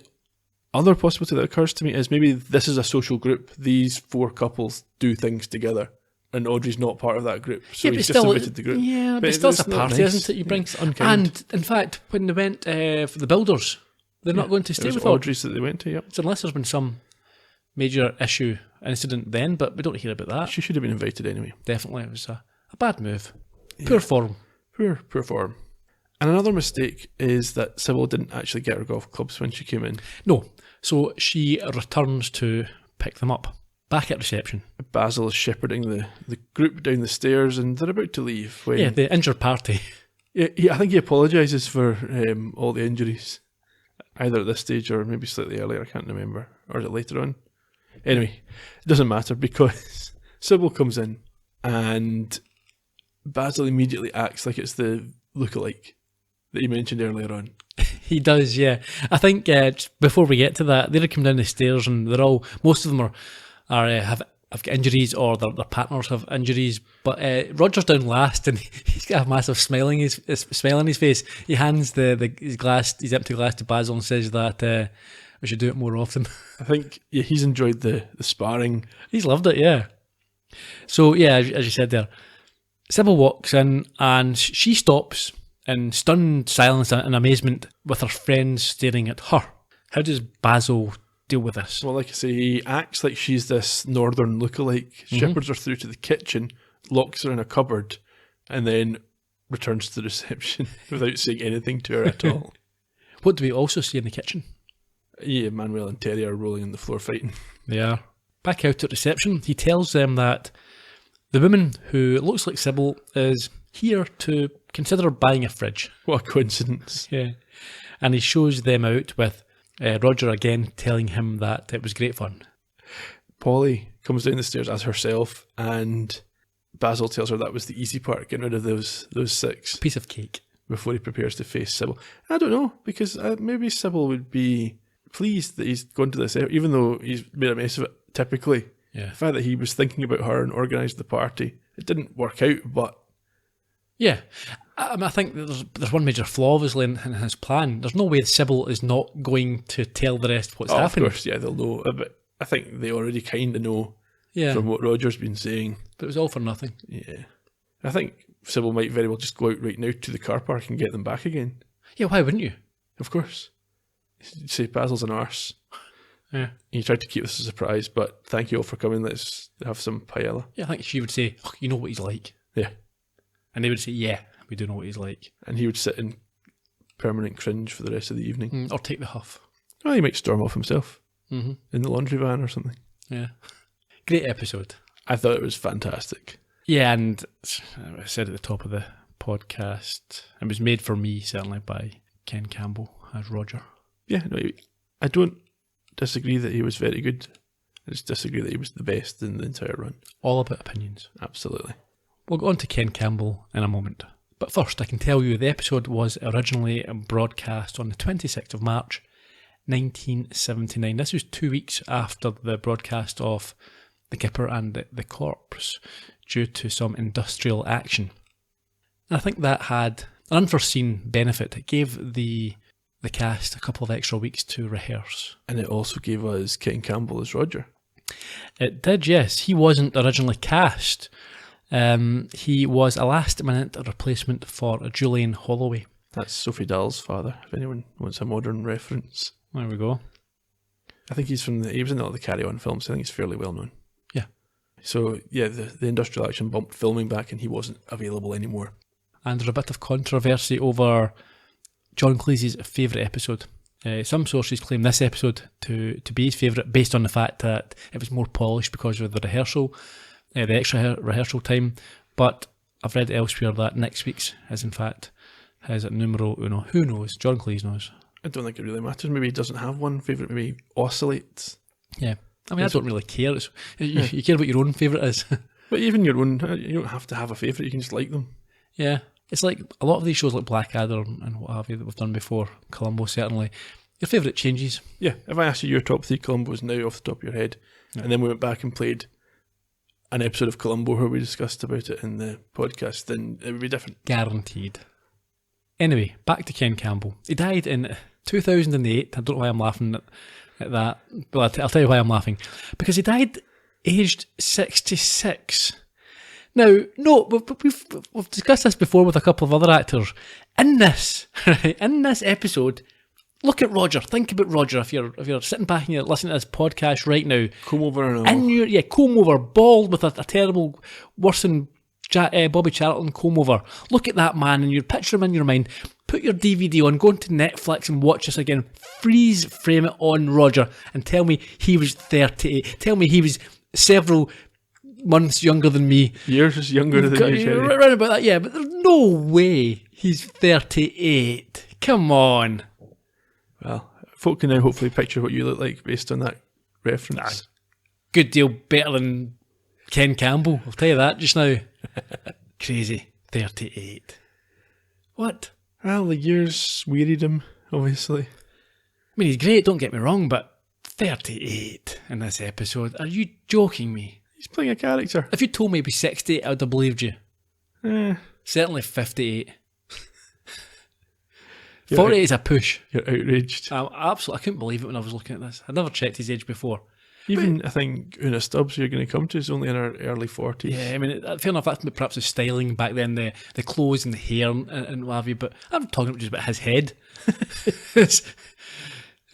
other possibility that occurs to me is maybe this is a social group. These 4 couples do things together, and Audrey's not part of that group, so he's disinvited the group. Yeah, but still it's a party, isn't it? You bring, and in fact, when they went for the builders, they're not going to stay with Audrey's that they went to. Yep. So unless there's been some major incident then, but we don't hear about that. She should have been invited anyway. Definitely, it was a bad move. Poor form. Poor form. And another mistake is that Sybil didn't actually get her golf clubs when she came in. No. So she returns to pick them up. Back at reception. Basil is shepherding the group down the stairs and they're about to leave. When the injured party. I think he apologises for all the injuries. Either at this stage or maybe slightly earlier, I can't remember. Or is it later on? Anyway, it doesn't matter because Sybil comes in and Basil immediately acts like it's the lookalike that you mentioned earlier on. He does, yeah. I think before we get to that, they come down the stairs and most of them have got injuries or their partners have injuries. But Roger's down last and he's got a massive smile on his face. He hands his empty glass to Basil and says that we should do it more often. I think he's enjoyed the sparring. He's loved it, yeah. So, yeah, as you said there, Sybil walks in and she stops in stunned silence and amazement with her friends staring at her. How does Basil deal with this? Well, like I say, he acts like she's this northern lookalike, shepherds her through to the kitchen, locks her in a cupboard, and then returns to the reception without saying anything to her at all. What do we also see in the kitchen? Yeah, Manuel and Terry are rolling on the floor fighting. They are. Back out at reception, he tells them that the woman who looks like Sybil is here to consider buying a fridge. What a coincidence. Yeah. And he shows them out with Roger again telling him that it was great fun. Polly comes down the stairs as herself and Basil tells her that was the easy part, getting rid of those 6. Piece of cake. Before he prepares to face Sybil. I don't know, because maybe Sybil would be pleased that he's gone to this, even though he's made a mess of it typically. Yeah. The fact that he was thinking about her and organised the party, it didn't work out, but... Yeah. I think there's one major flaw, obviously, in his plan. There's no way Sybil is not going to tell the rest what's happening. Of course, yeah, they'll know. But I think they already kind of know from what Roger's been saying. But it was all for nothing. Yeah. I think Sybil might very well just go out right now to the car park and get them back again. Yeah, why wouldn't you? Of course. You'd say Basil's an arse. Yeah. You tried to keep this a surprise, but thank you all for coming. Let's have some paella. Yeah, I think she would say, oh, you know what he's like. Yeah. And they would say, yeah, we do know what he's like. And he would sit in permanent cringe for the rest of the evening. Or take the huff. Well, he might storm off himself in the laundry van or something. Yeah. Great episode. I thought it was fantastic. Yeah, and I said at the top of the podcast, it was made for me, certainly, by Ken Campbell as Roger. Yeah, no, I don't disagree that he was very good. I just disagree that he was the best in the entire run. All about opinions. Absolutely. We'll go on to Ken Campbell in a moment. But first, I can tell you the episode was originally broadcast on the 26th of March, 1979. This was 2 weeks after the broadcast of The Kipper and the Corpse due to some industrial action. And I think that had an unforeseen benefit. It gave the cast a couple of extra weeks to rehearse. And it also gave us Ken Campbell as Roger. It did, yes. He wasn't originally cast. He was a last-minute replacement for Julian Holloway. That's Sophie Dahl's father, if anyone wants a modern reference. There we go. I think he was in all the Carry On films, so I think he's fairly well known. Yeah. So, yeah, the industrial action bumped filming back and he wasn't available anymore. And there's a bit of controversy over John Cleese's favourite episode. Some sources claim this episode to be his favourite based on the fact that it was more polished because of the rehearsal, the extra rehearsal time. But I've read elsewhere that next week's is in fact his numero uno. Who knows? John Cleese knows. I don't think it really matters. Maybe he doesn't have one favourite. Maybe he oscillates. Yeah. I mean, I don't really care. You care what your own favourite is. But even your own, you don't have to have a favourite. You can just like them. Yeah. It's like a lot of these shows like Blackadder and what have you that we've done before, Columbo certainly, Your favourite changes? Yeah, if I asked you your top 3 Columbos now off the top of your head, and then we went back and played an episode of Columbo where we discussed about it in the podcast, then it would be different. Guaranteed. Anyway, back to Ken Campbell. He died in 2008. I don't know why I'm laughing at that, but I'll tell you why I'm laughing. Because he died aged 66. Now, no, we've discussed this before with a couple of other actors. In this episode, look at Roger. Think about Roger. If you're sitting back and you're listening to this podcast right now, Comb over and all. Comb over, bald with a terrible, worse than Bobby Charlton comb over. Look at that man and you picture him in your mind. Put your DVD on, go into Netflix and watch this again. Freeze frame it on Roger and tell me he was 38. Tell me he was several months younger than me. Years younger than you, Gerry. Around about that, yeah, but there's no way he's 38. Come on. Well, folk can now hopefully picture what you look like based on that reference. Good deal better than Ken Campbell, I'll tell you that just now. Crazy. 38. What? Well, the years wearied him, obviously. I mean, he's great, don't get me wrong, but 38 in this episode. Are you joking me? He's playing a character. If you told me he was 60, I would have believed you. Certainly 58. 48 is a push. You're outraged. Absolutely, I couldn't believe it when I was looking at this. I'd never checked his age before. Even, I think, Una Stubbs, who you're going to come to, is only in her early 40s. Yeah, I mean, fair enough, that's perhaps the styling back then, the clothes and the hair and what have you, but I'm talking just about his head.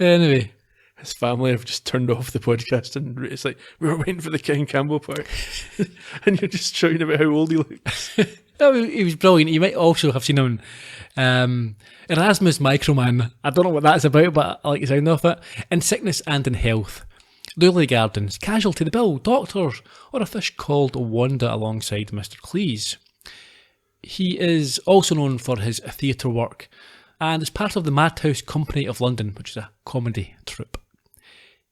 Anyway. His family have just turned off the podcast and it's like, we were waiting for the Ken Campbell part. And you're just shouting about how old he looks. No, he was brilliant. You might also have seen him in Erasmus Microman. I don't know what that's about, but I like the sound of it. In Sickness and in Health. Lurley Gardens, Casualty, The Bill, Doctors, or A Fish Called Wanda alongside Mr. Cleese. He is also known for his theatre work and is part of the Madhouse Company of London, which is a comedy troupe.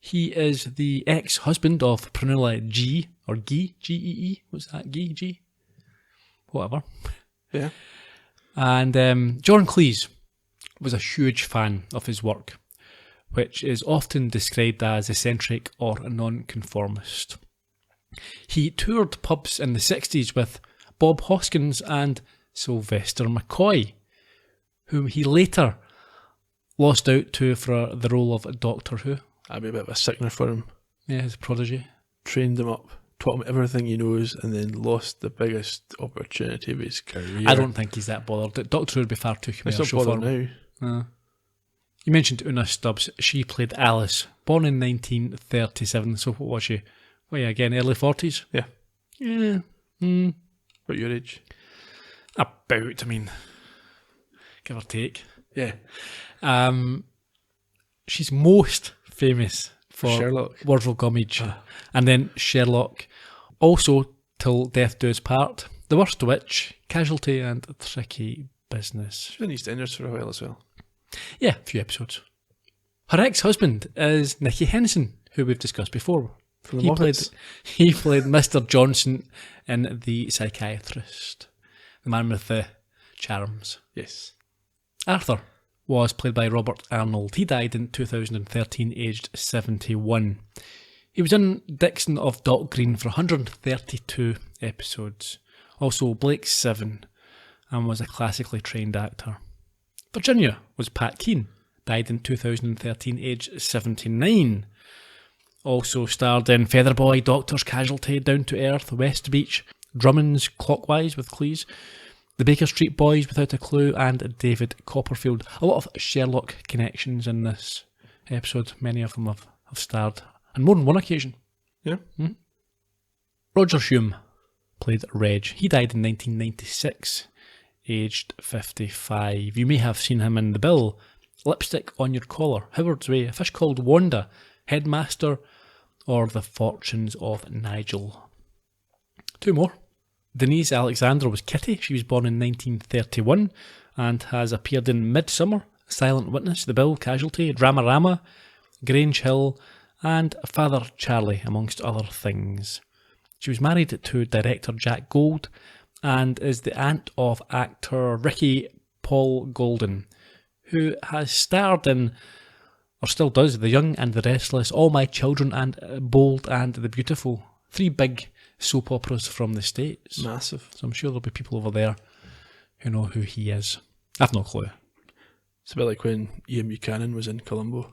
He is the ex-husband of Prunella G, or Gee, G-E-E, what's that, G? Whatever. Yeah. And John Cleese was a huge fan of his work, which is often described as eccentric or nonconformist. He toured pubs in the 60s with Bob Hoskins and Sylvester McCoy, whom he later lost out to for the role of Doctor Who. That'd be a bit of a sickener for him. Yeah, his prodigy. Trained him up, taught him everything he knows, and then lost the biggest opportunity of his career. I don't think he's that bothered. Doctor Who would be far too commercial. It's not bothered now. You mentioned Una Stubbs. She played Alice, born in 1937. So what was she? Well, yeah, again, early 40s? Yeah. Yeah. About your age? About, I mean, give or take. Yeah. She's most famous for Sherlock. Wardrobe Gummidge. And then Sherlock. Also, Till Death Do Us Part, The Worst Witch, Casualty, and Tricky Business. She's been in EastEnders for a while as well. Yeah, a few episodes. Her ex-husband is Nicky Henson, who we've discussed before. From the Muppets. He played Mr. Johnson in The Psychiatrist, the man with the charms. Yes. Arthur was played by Robert Arnold. He died in 2013, aged 71. He was in Dixon of Dock Green for 132 episodes. Also Blake's 7, and was a classically trained actor. Virginia was Pat Keane, died in 2013, aged 79. Also starred in Featherboy, Doctor's Casualty, Down to Earth, West Beach, Drummond's Clockwise with Cleese, The Baker Street Boys Without a Clue, and David Copperfield. A lot of Sherlock connections in this episode. Many of them have starred on more than one occasion. Yeah. Roger Hume played Reg. He died in 1996. Aged 55. You may have seen him in The Bill, Lipstick on Your Collar, Howard's Way, A Fish Called Wanda, Headmaster, or The Fortunes of Nigel. Two more. Denise Alexandra was Kitty. She was born in 1931 and has appeared in Midsummer, Silent Witness, The Bill, Casualty, Dramarama, Grange Hill, and Father Charlie, amongst other things. She was married to director Jack Gold and is the aunt of actor Ricky Paul Golden, who has starred in or still does, The Young and the Restless, All My Children, and Bold and the Beautiful. 3 big soap operas from the States. Massive. So I'm sure there'll be people over there who know who he is. I've no clue. It's a bit like when Ian Buchanan was in Columbo.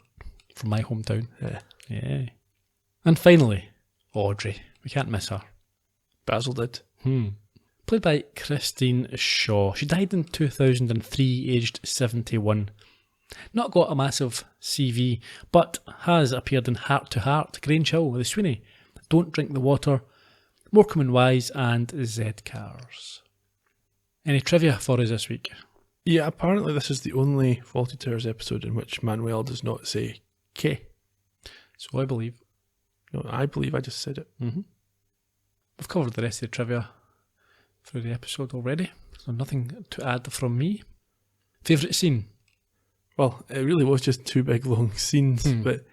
From my hometown. Yeah. Yeah. And finally, Audrey. We can't miss her. Basil did. Played by Christine Shaw. She died in 2003, aged 71. Not got a massive CV, but has appeared in Heart to Heart, Grange Hill, The Sweeney, Don't Drink the Water, Morecambe and Wise, and Z Cars. Any trivia for us this week? Yeah, apparently this is the only Fawlty Towers episode in which Manuel does not say K. So I believe. No, I believe I just said it. Mm-hmm. We've covered the rest of the trivia through the episode already, so nothing to add from me. Favourite scene? Well, it really was just 2 big long scenes, but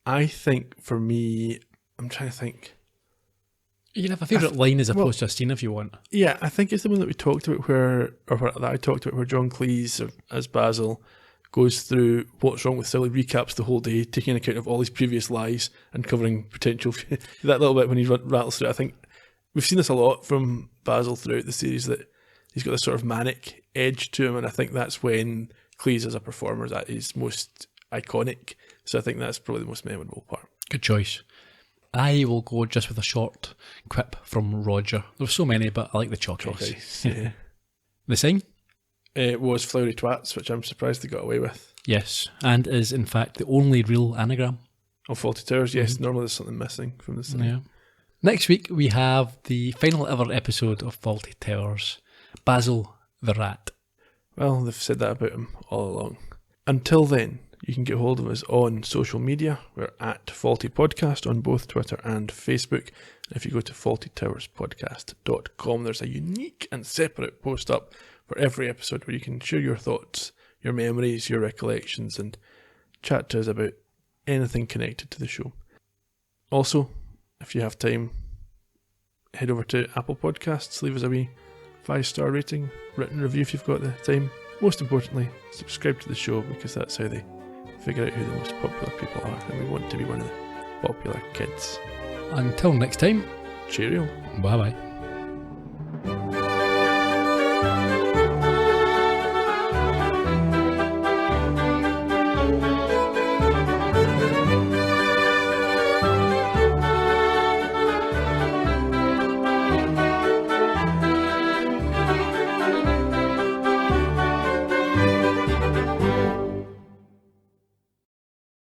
I think for me, I'm trying to think. You can have a favourite line as opposed to a scene if you want. Yeah, I think it's the one that we talked about that I talked about where John Cleese as Basil goes through what's wrong with Sally, recaps the whole day, taking account of all his previous lies and covering potential, that little bit when he rattles through it. I think we've seen this a lot from Basil throughout the series, that he's got this sort of manic edge to him, and I think that's when Cleese as a performer is at his most iconic. So I think that's probably the most memorable part. Good choice. I will go just with a short quip from Roger. There were so many, but I like the choc. Yeah. The sign? It was Flowery Twats, which I'm surprised they got away with. Yes, and is in fact the only real anagram. Of Fawlty Towers, yes. Normally there's something missing from the sign. Yeah. Next week we have the final ever episode of Fawlty Towers, Basil the Rat. Well, they've said that about him all along. Until then, you can get hold of us on social media. We're at Fawlty Podcast on both Twitter and Facebook. And if you go to fawltytowerspodcast.com, there's a unique and separate post up for every episode where you can share your thoughts, your memories, your recollections, and chat to us about anything connected to the show. Also, if you have time, head over to Apple Podcasts, leave us a wee 5-star rating, written review if you've got the time. Most importantly, subscribe to the show, because that's how they figure out who the most popular people are, and we want to be one of the popular kids. Until next time, cheerio. Bye bye.